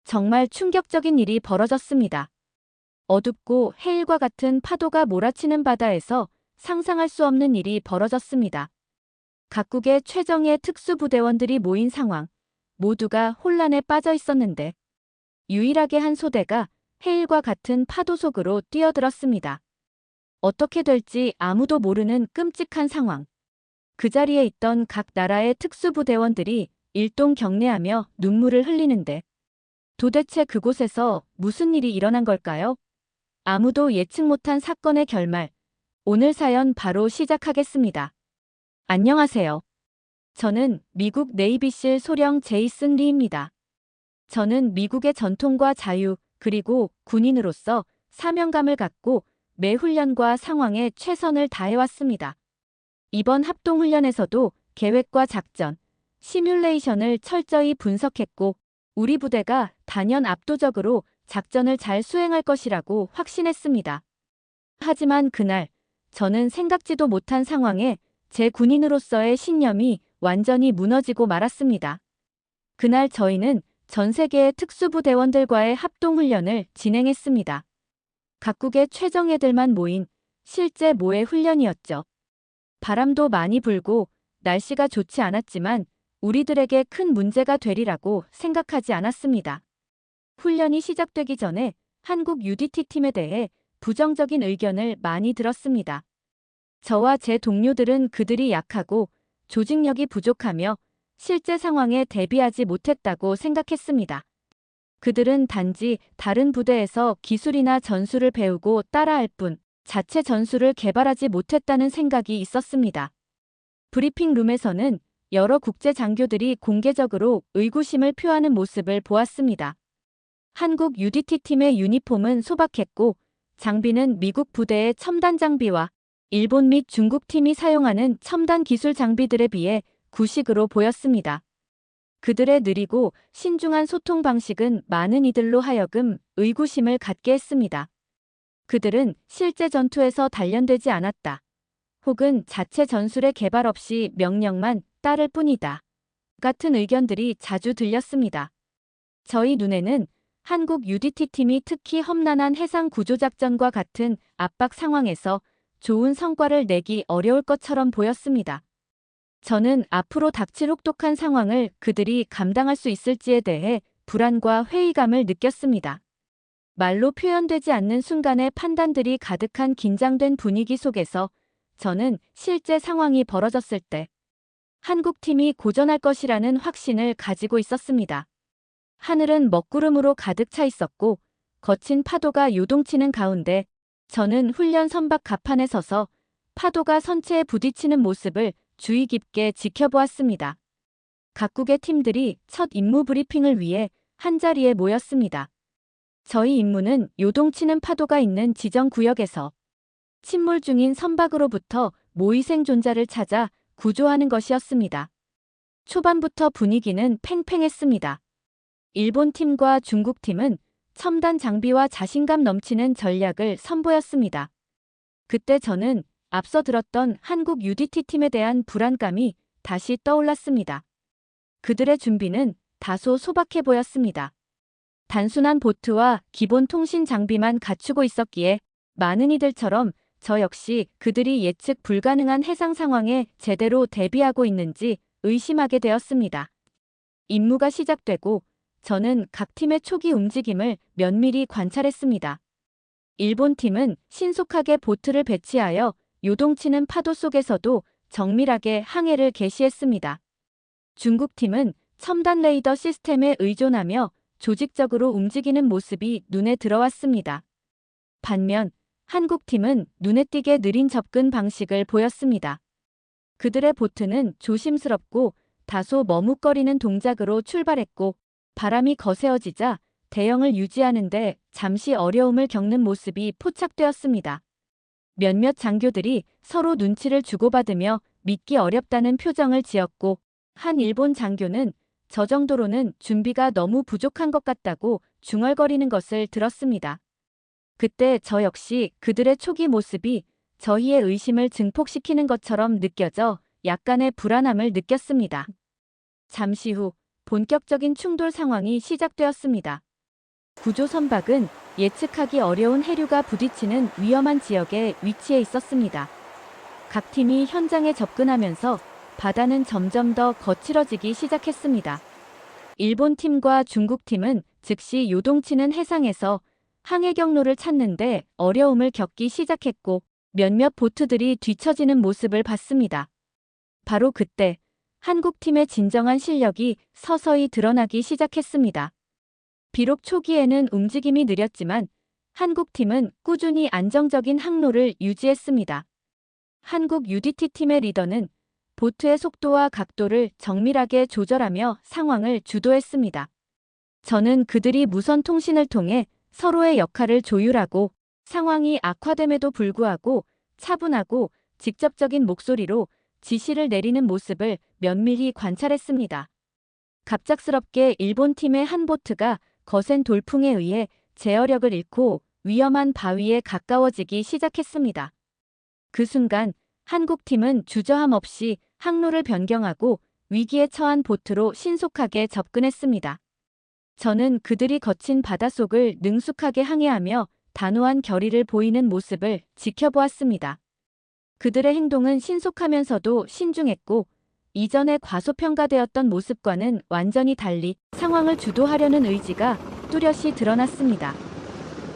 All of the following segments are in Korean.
정말 충격적인 일이 벌어졌습니다. 어둡고 해일과 같은 파도가 몰아치는 바다에서 상상할 수 없는 일이 벌어졌습니다. 각국의 최정예 특수부대원들이 모인 상황, 모두가 혼란에 빠져 있었는데 유일하게 한 소대가 해일과 같은 파도 속으로 뛰어들었습니다. 어떻게 될지 아무도 모르는 끔찍한 상황. 그 자리에 있던 각 나라의 특수부대원들이 일동 경례하며 눈물을 흘리는데 도대체 그곳에서 무슨 일이 일어난 걸까요? 아무도 예측 못한 사건의 결말. 오늘 사연 바로 시작하겠습니다. 안녕하세요. 저는 미국 네이비실 소령 제이슨 리입니다. 저는 미국의 전통과 자유, 그리고 군인으로서 사명감을 갖고 매 훈련과 상황에 최선을 다해왔습니다. 이번 합동훈련에서도 계획과 작전, 시뮬레이션을 철저히 분석했고, 우리 부대가 단연 압도적으로 작전을 잘 수행할 것이라고 확신했습니다. 하지만 그날, 저는 생각지도 못한 상황에 제 군인으로서의 신념이 완전히 무너지고 말았습니다. 그날 저희는 전 세계의 특수부대원들과의 합동훈련을 진행했습니다. 각국의 최정예들만 모인 실제 모의 훈련이었죠. 바람도 많이 불고 날씨가 좋지 않았지만 우리들에게 큰 문제가 되리라고 생각하지 않았습니다. 훈련이 시작되기 전에 한국 UDT 팀에 대해 부정적인 의견을 많이 들었습니다. 저와 제 동료들은 그들이 약하고 조직력이 부족하며 실제 상황에 대비하지 못했다고 생각했습니다. 그들은 단지 다른 부대에서 기술이나 전술을 배우고 따라할 뿐 자체 전술을 개발하지 못했다는 생각이 있었습니다. 브리핑 룸에서는 여러 국제 장교들이 공개적으로 의구심을 표하는 모습을 보았습니다. 한국 UDT 팀의 유니폼은 소박했고 장비는 미국 부대의 첨단 장비와 일본 및 중국 팀이 사용하는 첨단 기술 장비들에 비해 구식으로 보였습니다. 그들의 느리고 신중한 소통 방식은 많은 이들로 하여금 의구심을 갖게 했습니다. 그들은 실제 전투에서 단련되지 않았다. 혹은 자체 전술의 개발 없이 명령만 따를 뿐이다. 같은 의견들이 자주 들렸습니다. 저희 눈에는 한국 UDT 팀이 특히 험난한 해상 구조작전과 같은 압박 상황에서 좋은 성과를 내기 어려울 것처럼 보였습니다. 저는 앞으로 닥칠 혹독한 상황을 그들이 감당할 수 있을지에 대해 불안과 회의감을 느꼈습니다. 말로 표현되지 않는 순간의 판단들이 가득한 긴장된 분위기 속에서 저는 실제 상황이 벌어졌을 때 한국팀이 고전할 것이라는 확신을 가지고 있었습니다. 하늘은 먹구름으로 가득 차 있었고 거친 파도가 요동치는 가운데 저는 훈련 선박 갑판에 서서 파도가 선체에 부딪히는 모습을 주의 깊게 지켜보았습니다. 각국의 팀들이 첫 임무 브리핑을 위해 한자리에 모였습니다. 저희 임무는 요동치는 파도가 있는 지정 구역에서 침몰 중인 선박으로부터 모의 생존자를 찾아 구조하는 것이었습니다. 초반부터 분위기는 팽팽했습니다. 일본 팀과 중국 팀은 첨단 장비와 자신감 넘치는 전략을 선보였습니다. 그때 저는 앞서 들었던 한국 UDT 팀에 대한 불안감이 다시 떠올랐습니다. 그들의 준비는 다소 소박해 보였습니다. 단순한 보트와 기본 통신 장비만 갖추고 있었기에 많은 이들처럼 저 역시 그들이 예측 불가능한 해상 상황에 제대로 대비하고 있는지 의심하게 되었습니다. 임무가 시작되고 저는 각 팀의 초기 움직임을 면밀히 관찰했습니다. 일본 팀은 신속하게 보트를 배치하여 요동치는 파도 속에서도 정밀하게 항해를 개시했습니다. 중국 팀은 첨단 레이더 시스템에 의존하며 조직적으로 움직이는 모습이 눈에 들어왔습니다. 반면 한국 팀은 눈에 띄게 느린 접근 방식을 보였습니다. 그들의 보트는 조심스럽고 다소 머뭇거리는 동작으로 출발했고 바람이 거세어지자 대형을 유지하는데 잠시 어려움을 겪는 모습이 포착되었습니다. 몇몇 장교들이 서로 눈치를 주고받으며 믿기 어렵다는 표정을 지었고 한 일본 장교는 저 정도로는 준비가 너무 부족한 것 같다고 중얼거리는 것을 들었습니다. 그때 저 역시 그들의 초기 모습이 저희의 의심을 증폭시키는 것처럼 느껴져 약간의 불안함을 느꼈습니다. 잠시 후 본격적인 충돌 상황이 시작되었습니다. 구조 선박은 예측하기 어려운 해류가 부딪히는 위험한 지역에 위치해 있었습니다. 각 팀이 현장에 접근하면서 바다는 점점 더 거칠어지기 시작했습니다. 일본 팀과 중국 팀은 즉시 요동치는 해상에서 항해 경로를 찾는데 어려움을 겪기 시작했고 몇몇 보트들이 뒤처지는 모습을 봤습니다. 바로 그때 한국 팀의 진정한 실력이 서서히 드러나기 시작했습니다. 비록 초기에는 움직임이 느렸지만 한국 팀은 꾸준히 안정적인 항로를 유지했습니다. 한국 UDT 팀의 리더는 보트의 속도와 각도를 정밀하게 조절하며 상황을 주도했습니다. 저는 그들이 무선 통신을 통해 서로의 역할을 조율하고 상황이 악화됨에도 불구하고 차분하고 직접적인 목소리로 지시를 내리는 모습을 면밀히 관찰했습니다. 갑작스럽게 일본 팀의 한 보트가 거센 돌풍에 의해 제어력을 잃고 위험한 바위에 가까워지기 시작했습니다. 그 순간 한국 팀은 주저함 없이 항로를 변경하고 위기에 처한 보트로 신속하게 접근했습니다. 저는 그들이 거친 바닷속을 능숙하게 항해하며 단호한 결의를 보이는 모습을 지켜보았습니다. 그들의 행동은 신속하면서도 신중했고 이전에 과소평가되었던 모습과는 완전히 달리 상황을 주도하려는 의지가 뚜렷이 드러났습니다.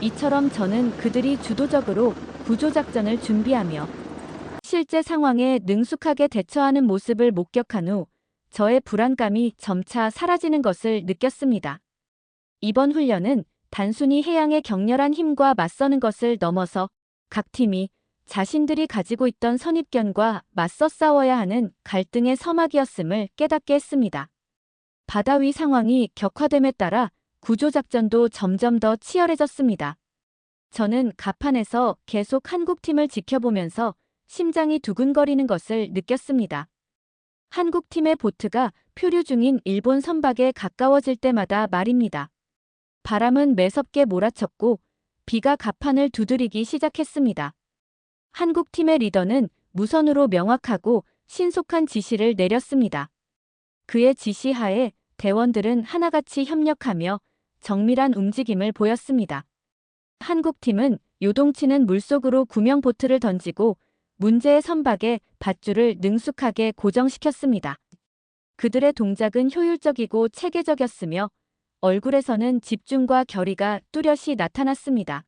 이처럼 저는 그들이 주도적으로 구조작전을 준비하며 실제 상황에 능숙하게 대처하는 모습을 목격한 후 저의 불안감이 점차 사라지는 것을 느꼈습니다. 이번 훈련은 단순히 해양의 격렬한 힘과 맞서는 것을 넘어서 각 팀이 자신들이 가지고 있던 선입견과 맞서 싸워야 하는 갈등의 서막이었음을 깨닫게 했습니다. 바다 위 상황이 격화됨에 따라 구조작전도 점점 더 치열해졌습니다. 저는 갑판에서 계속 한국팀을 지켜보면서 심장이 두근거리는 것을 느꼈습니다. 한국팀의 보트가 표류 중인 일본 선박에 가까워질 때마다 말입니다. 바람은 매섭게 몰아쳤고 비가 갑판을 두드리기 시작했습니다. 한국팀의 리더는 무선으로 명확하고 신속한 지시를 내렸습니다. 그의 지시하에 대원들은 하나같이 협력하며 정밀한 움직임을 보였습니다. 한국팀은 요동치는 물속으로 구명 보트를 던지고 문제의 선박의 밧줄을 능숙하게 고정시켰습니다. 그들의 동작은 효율적이고 체계적이었으며 얼굴에서는 집중과 결의가 뚜렷이 나타났습니다.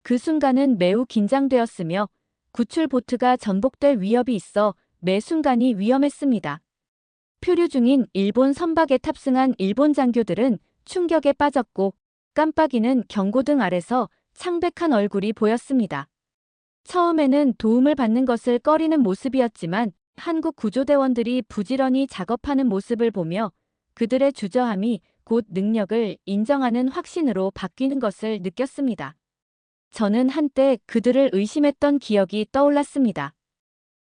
그 순간은 매우 긴장되었으며 구출 보트가 전복될 위협이 있어 매 순간이 위험했습니다. 표류 중인 일본 선박에 탑승한 일본 장교들은 충격에 빠졌고 깜빡이는 경고등 아래서 창백한 얼굴이 보였습니다. 처음에는 도움을 받는 것을 꺼리는 모습이었지만 한국 구조대원들이 부지런히 작업하는 모습을 보며 그들의 주저함이 곧 능력을 인정하는 확신으로 바뀌는 것을 느꼈습니다. 저는 한때 그들을 의심했던 기억이 떠올랐습니다.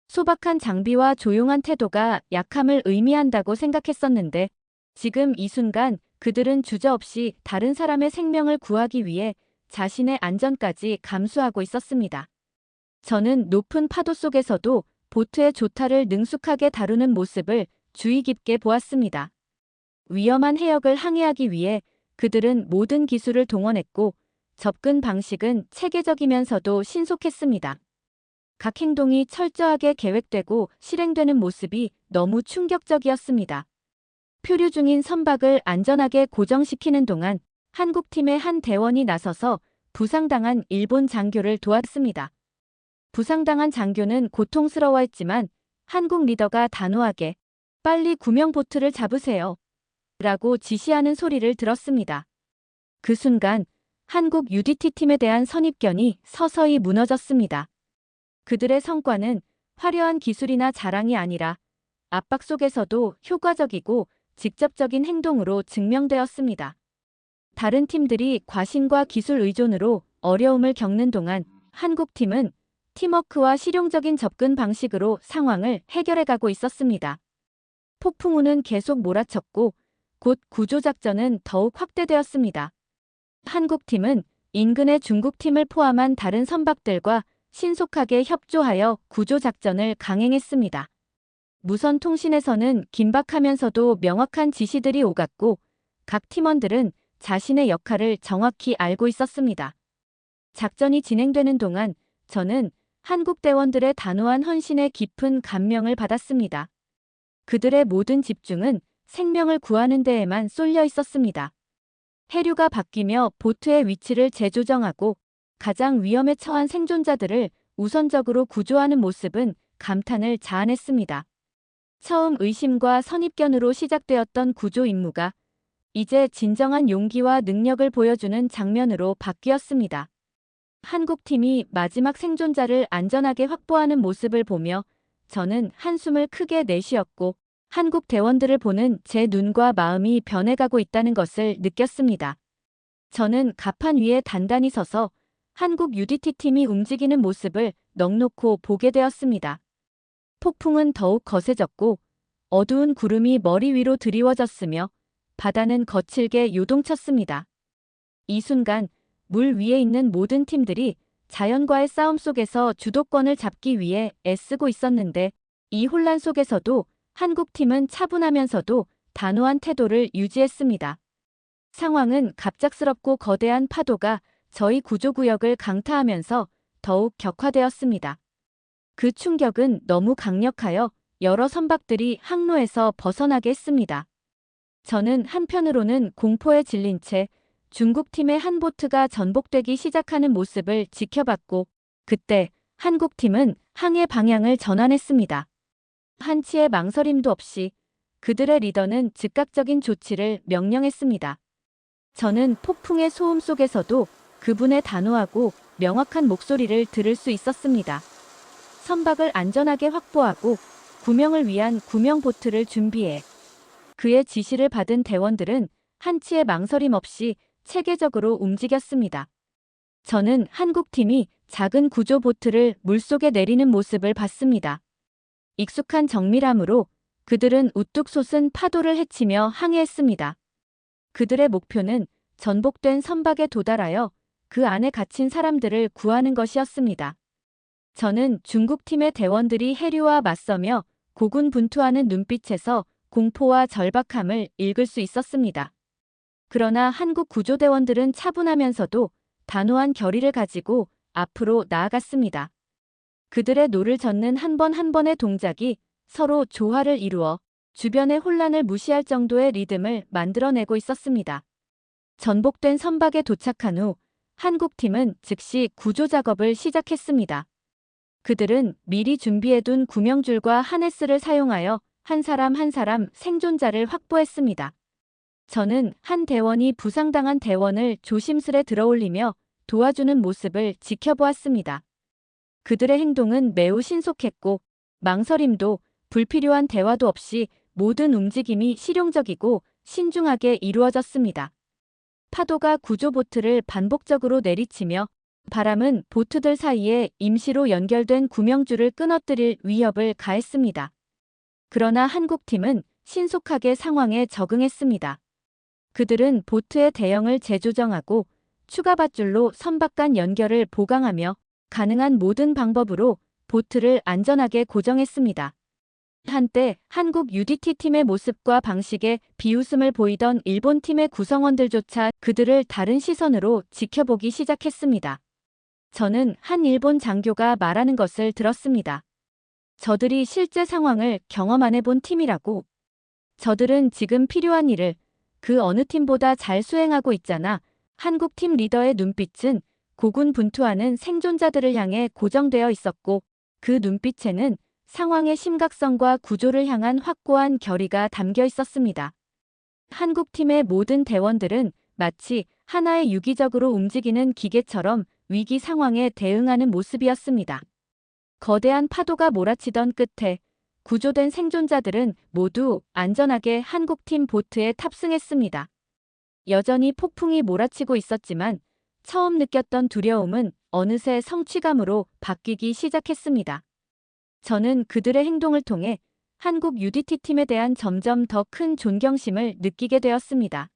소박한 장비와 조용한 태도가 약함을 의미한다고 생각했었는데 지금 이 순간 그들은 주저없이 다른 사람의 생명을 구하기 위해 자신의 안전까지 감수하고 있었습니다. 저는 높은 파도 속에서도 보트의 조타를 능숙하게 다루는 모습을 주의 깊게 보았습니다. 위험한 해역을 항해하기 위해 그들은 모든 기술을 동원했고 접근 방식은 체계적이면서도 신속했습니다. 각 행동이 철저하게 계획되고 실행되는 모습이 너무 충격적이었습니다. 표류 중인 선박을 안전하게 고정시키는 동안 한국팀의 한 대원이 나서서 부상당한 일본 장교를 도왔습니다. 부상당한 장교는 고통스러워했지만 한국 리더가 단호하게 빨리 구명보트를 잡으세요 라고 지시하는 소리를 들었습니다. 그 순간 한국 UDT 팀에 대한 선입견이 서서히 무너졌습니다. 그들의 성과는 화려한 기술이나 자랑이 아니라 압박 속에서도 효과적이고 직접적인 행동으로 증명되었습니다. 다른 팀들이 과신과 기술 의존으로 어려움을 겪는 동안 한국팀은 팀워크와 실용적인 접근 방식으로 상황을 해결해가고 있었습니다. 폭풍우는 계속 몰아쳤고 곧 구조작전은 더욱 확대되었습니다. 한국팀은 인근의 중국팀을 포함한 다른 선박들과 신속하게 협조하여 구조작전을 강행했습니다. 무선 통신에서는 긴박하면서도 명확한 지시들이 오갔고 각 팀원들은 자신의 역할을 정확히 알고 있었습니다. 작전이 진행되는 동안 저는 한국 대원들의 단호한 헌신에 깊은 감명을 받았습니다. 그들의 모든 집중은 생명을 구하는 데에만 쏠려 있었습니다. 해류가 바뀌며 보트의 위치를 재조정하고 가장 위험에 처한 생존자들을 우선적으로 구조하는 모습은 감탄을 자아냈습니다. 처음 의심과 선입견으로 시작되었던 구조 임무가 이제 진정한 용기와 능력을 보여주는 장면으로 바뀌었습니다. 한국팀이 마지막 생존자를 안전하게 확보하는 모습을 보며 저는 한숨을 크게 내쉬었고 한국 대원들을 보는 제 눈과 마음이 변해가고 있다는 것을 느꼈습니다. 저는 갑판 위에 단단히 서서 한국 UDT 팀이 움직이는 모습을 넋놓고 보게 되었습니다. 폭풍은 더욱 거세졌고 어두운 구름이 머리 위로 드리워졌으며 바다는 거칠게 요동쳤습니다. 이 순간 물 위에 있는 모든 팀들이 자연과의 싸움 속에서 주도권을 잡기 위해 애쓰고 있었는데 이 혼란 속에서도 한국팀은 차분하면서도 단호한 태도를 유지했습니다. 상황은 갑작스럽고 거대한 파도가 저희 구조구역을 강타하면서 더욱 격화되었습니다. 그 충격은 너무 강력하여 여러 선박들이 항로에서 벗어나게 했습니다. 저는 한편으로는 공포에 질린 채 중국팀의 한 보트가 전복되기 시작하는 모습을 지켜봤고 그때 한국팀은 항해 방향을 전환했습니다. 한치의 망설임도 없이 그들의 리더는 즉각적인 조치를 명령했습니다. 저는 폭풍의 소음 속에서도 그분의 단호하고 명확한 목소리를 들을 수 있었습니다. 선박을 안전하게 확보하고 구명을 위한 구명 보트를 준비해. 그의 지시를 받은 대원들은 한치의 망설임 없이 체계적으로 움직였습니다. 저는 한국팀이 작은 구조 보트를 물속에 내리는 모습을 봤습니다. 익숙한 정밀함으로 그들은 우뚝 솟은 파도를 헤치며 항해했습니다. 그들의 목표는 전복된 선박에 도달하여 그 안에 갇힌 사람들을 구하는 것이었습니다. 저는 중국팀의 대원들이 해류와 맞서며 고군분투하는 눈빛에서 공포와 절박함을 읽을 수 있었습니다. 그러나 한국 구조대원들은 차분하면서도 단호한 결의를 가지고 앞으로 나아갔습니다. 그들의 노를 젓는 한 번 한 번의 동작이 서로 조화를 이루어 주변의 혼란을 무시할 정도의 리듬을 만들어내고 있었습니다. 전복된 선박에 도착한 후 한국팀은 즉시 구조 작업을 시작했습니다. 그들은 미리 준비해둔 구명줄과 하네스를 사용하여 한 사람 한 사람 생존자를 확보했습니다. 저는 한 대원이 부상당한 대원을 조심스레 들어올리며 도와주는 모습을 지켜보았습니다. 그들의 행동은 매우 신속했고 망설임도 불필요한 대화도 없이 모든 움직임이 실용적이고 신중하게 이루어졌습니다. 파도가 구조보트를 반복적으로 내리치며 바람은 보트들 사이에 임시로 연결된 구명줄을 끊어뜨릴 위협을 가했습니다. 그러나 한국팀은 신속하게 상황에 적응했습니다. 그들은 보트의 대형을 재조정하고 추가 밧줄로 선박 간 연결을 보강하며 가능한 모든 방법으로 보트를 안전하게 고정했습니다. 한때 한국 UDT 팀의 모습과 방식에 비웃음을 보이던 일본 팀의 구성원들조차 그들을 다른 시선으로 지켜보기 시작했습니다. 저는 한 일본 장교가 말하는 것을 들었습니다. 저들이 실제 상황을 경험 안 해본 팀이라고. 저들은 지금 필요한 일을 그 어느 팀보다 잘 수행하고 있잖아. 한국 팀 리더의 눈빛은 고군분투하는 생존자들을 향해 고정되어 있었고 그 눈빛에는 상황의 심각성과 구조를 향한 확고한 결의가 담겨 있었습니다. 한국 팀의 모든 대원들은 마치 하나의 유기적으로 움직이는 기계처럼 위기 상황에 대응하는 모습이었습니다. 거대한 파도가 몰아치던 끝에 구조된 생존자들은 모두 안전하게 한국팀 보트에 탑승했습니다. 여전히 폭풍이 몰아치고 있었지만 처음 느꼈던 두려움은 어느새 성취감으로 바뀌기 시작했습니다. 저는 그들의 행동을 통해 한국 UDT 팀에 대한 점점 더 큰 존경심을 느끼게 되었습니다.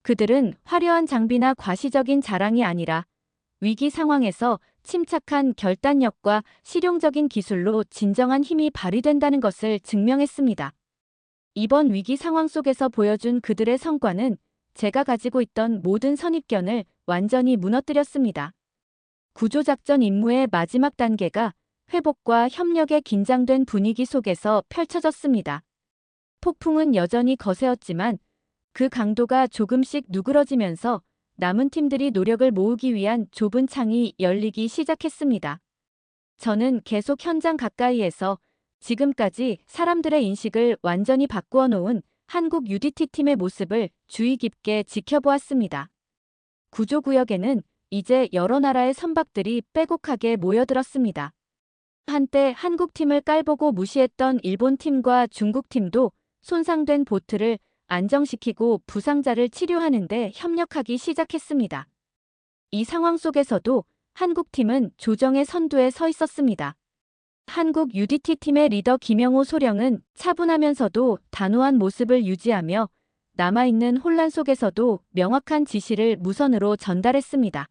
그들은 화려한 장비나 과시적인 자랑이 아니라 위기 상황에서 침착한 결단력과 실용적인 기술로 진정한 힘이 발휘된다는 것을 증명했습니다. 이번 위기 상황 속에서 보여준 그들의 성과는 제가 가지고 있던 모든 선입견을 완전히 무너뜨렸습니다. 구조작전 임무의 마지막 단계가 회복과 협력의 긴장된 분위기 속에서 펼쳐졌습니다. 폭풍은 여전히 거세었지만 그 강도가 조금씩 누그러지면서 남은 팀들이 노력을 모으기 위한 좁은 창이 열리기 시작했습니다. 저는 계속 현장 가까이에서 지금까지 사람들의 인식을 완전히 바꾸어 놓은 한국 UDT 팀의 모습을 주의 깊게 지켜보았습니다. 구조구역에는 이제 여러 나라의 선박들이 빼곡하게 모여들었습니다. 한때 한국팀을 깔보고 무시했던 일본팀과 중국팀도 손상된 보트를 안정시키고 부상자를 치료하는 데 협력하기 시작했습니다. 이 상황 속에서도 한국팀은 조정의 선두에 서 있었습니다. 한국 UDT 팀의 리더 김영호 소령은 차분하면서도 단호한 모습을 유지하며 남아있는 혼란 속에서도 명확한 지시를 무선으로 전달했습니다.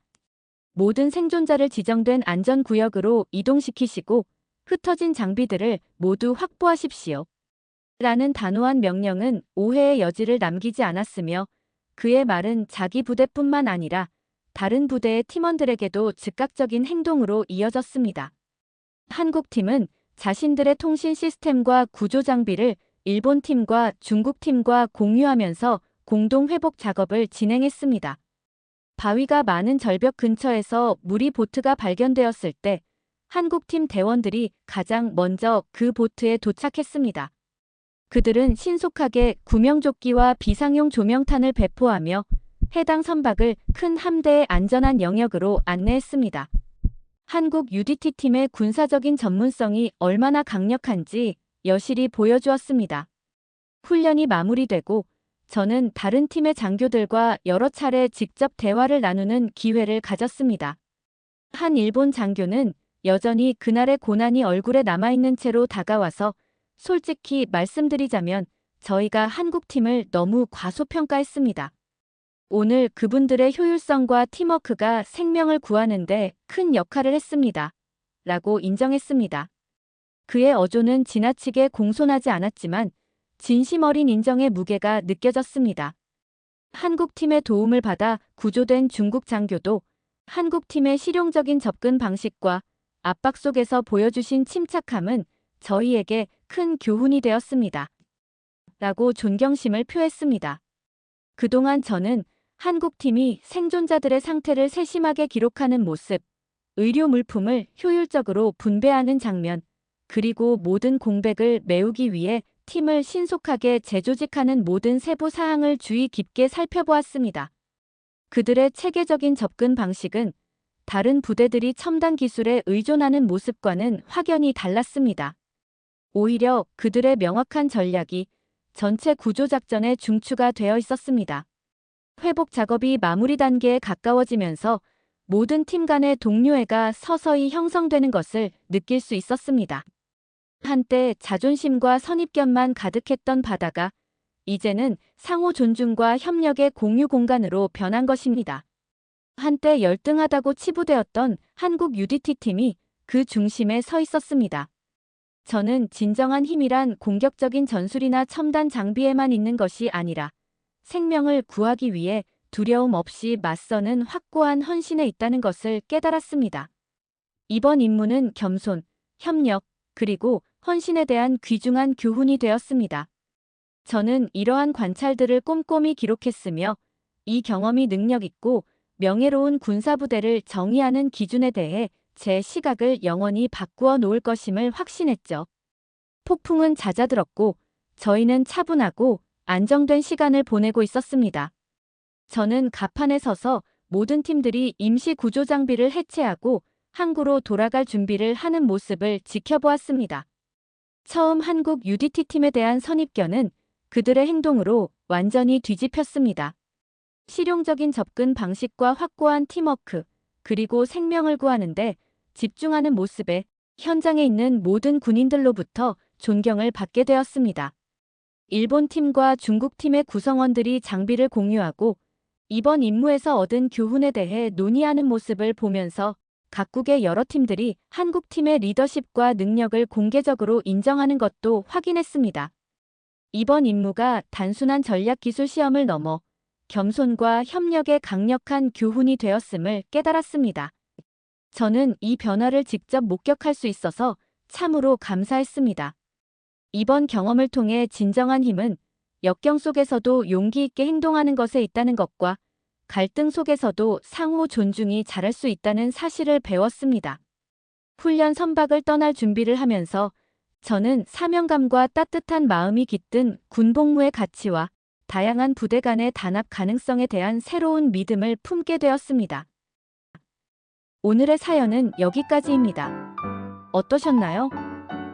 모든 생존자를 지정된 안전구역으로 이동시키시고 흩어진 장비들을 모두 확보하십시오. 라는 단호한 명령은 오해의 여지를 남기지 않았으며 그의 말은 자기 부대뿐만 아니라 다른 부대의 팀원들에게도 즉각적인 행동으로 이어졌습니다. 한국팀은 자신들의 통신 시스템과 구조 장비를 일본팀과 중국팀과 공유하면서 공동 회복 작업을 진행했습니다. 바위가 많은 절벽 근처에서 무리 보트가 발견되었을 때 한국팀 대원들이 가장 먼저 그 보트에 도착했습니다. 그들은 신속하게 구명조끼와 비상용 조명탄을 배포하며 해당 선박을 큰 함대의 안전한 영역으로 안내했습니다. 한국 UDT 팀의 군사적인 전문성이 얼마나 강력한지 여실히 보여주었습니다. 훈련이 마무리되고 저는 다른 팀의 장교들과 여러 차례 직접 대화를 나누는 기회를 가졌습니다. 한 일본 장교는 여전히 그날의 고난이 얼굴에 남아있는 채로 다가와서 솔직히 말씀드리자면 저희가 한국팀을 너무 과소평가했습니다. 오늘 그분들의 효율성과 팀워크가 생명을 구하는데 큰 역할을 했습니다. 라고 인정했습니다. 그의 어조는 지나치게 공손하지 않았지만 진심 어린 인정의 무게가 느껴졌습니다. 한국팀의 도움을 받아 구조된 중국 장교도 한국팀의 실용적인 접근 방식과 압박 속에서 보여주신 침착함은 저희에게 큰 교훈이 되었습니다. 라고 존경심을 표했습니다. 그동안 저는 한국팀이 생존자들의 상태를 세심하게 기록하는 모습, 의료 물품을 효율적으로 분배하는 장면, 그리고 모든 공백을 메우기 위해 팀을 신속하게 재조직하는 모든 세부 사항을 주의 깊게 살펴보았습니다. 그들의 체계적인 접근 방식은 다른 부대들이 첨단 기술에 의존하는 모습과는 확연히 달랐습니다. 오히려 그들의 명확한 전략이 전체 구조작전의 중추가 되어 있었습니다. 회복 작업이 마무리 단계에 가까워지면서 모든 팀 간의 동료애가 서서히 형성되는 것을 느낄 수 있었습니다. 한때 자존심과 선입견만 가득했던 바다가 이제는 상호 존중과 협력의 공유 공간으로 변한 것입니다. 한때 열등하다고 치부되었던 한국 UDT 팀이 그 중심에 서 있었습니다. 저는 진정한 힘이란 공격적인 전술이나 첨단 장비에만 있는 것이 아니라 생명을 구하기 위해 두려움 없이 맞서는 확고한 헌신에 있다는 것을 깨달았습니다. 이번 임무는 겸손, 협력, 그리고 헌신에 대한 귀중한 교훈이 되었습니다. 저는 이러한 관찰들을 꼼꼼히 기록했으며 이 경험이 능력 있고 명예로운 군사부대를 정의하는 기준에 대해 제 시각을 영원히 바꾸어 놓을 것임을 확신했죠. 폭풍은 잦아들었고 저희는 차분하고 안정된 시간을 보내고 있었습니다. 저는 갑판에 서서 모든 팀들이 임시 구조 장비를 해체하고 항구로 돌아갈 준비를 하는 모습을 지켜보았습니다. 처음 한국 UDT 팀에 대한 선입견은 그들의 행동으로 완전히 뒤집혔습니다. 실용적인 접근 방식과 확고한 팀워크, 그리고 생명을 구하는데 집중하는 모습에 현장에 있는 모든 군인들로부터 존경을 받게 되었습니다. 일본 팀과 중국 팀의 구성원들이 장비를 공유하고 이번 임무에서 얻은 교훈에 대해 논의하는 모습을 보면서 각국의 여러 팀들이 한국 팀의 리더십과 능력을 공개적으로 인정하는 것도 확인했습니다. 이번 임무가 단순한 전략 기술 시험을 넘어 겸손과 협력의 강력한 교훈이 되었음을 깨달았습니다. 저는 이 변화를 직접 목격할 수 있어서 참으로 감사했습니다. 이번 경험을 통해 진정한 힘은 역경 속에서도 용기 있게 행동하는 것에 있다는 것과 갈등 속에서도 상호 존중이 자랄 수 있다는 사실을 배웠습니다. 훈련 선박을 떠날 준비를 하면서 저는 사명감과 따뜻한 마음이 깃든 군복무의 가치와 다양한 부대 간의 단합 가능성에 대한 새로운 믿음을 품게 되었습니다. 오늘의 사연은 여기까지입니다. 어떠셨나요?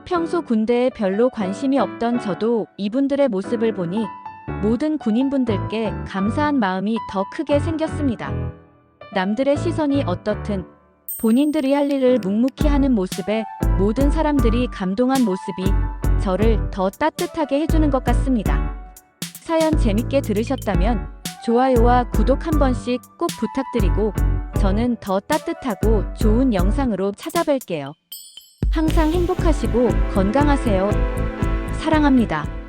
평소 군대에 별로 관심이 없던 저도 이분들의 모습을 보니 모든 군인분들께 감사한 마음이 더 크게 생겼습니다. 남들의 시선이 어떻든 본인들이 할 일을 묵묵히 하는 모습에 모든 사람들이 감동한 모습이 저를 더 따뜻하게 해주는 것 같습니다. 사연 재밌게 들으셨다면 좋아요와 구독 한 번씩 꼭 부탁드리고 저는 더 따뜻하고 좋은 영상으로 찾아뵐게요. 항상 행복하시고 건강하세요. 사랑합니다.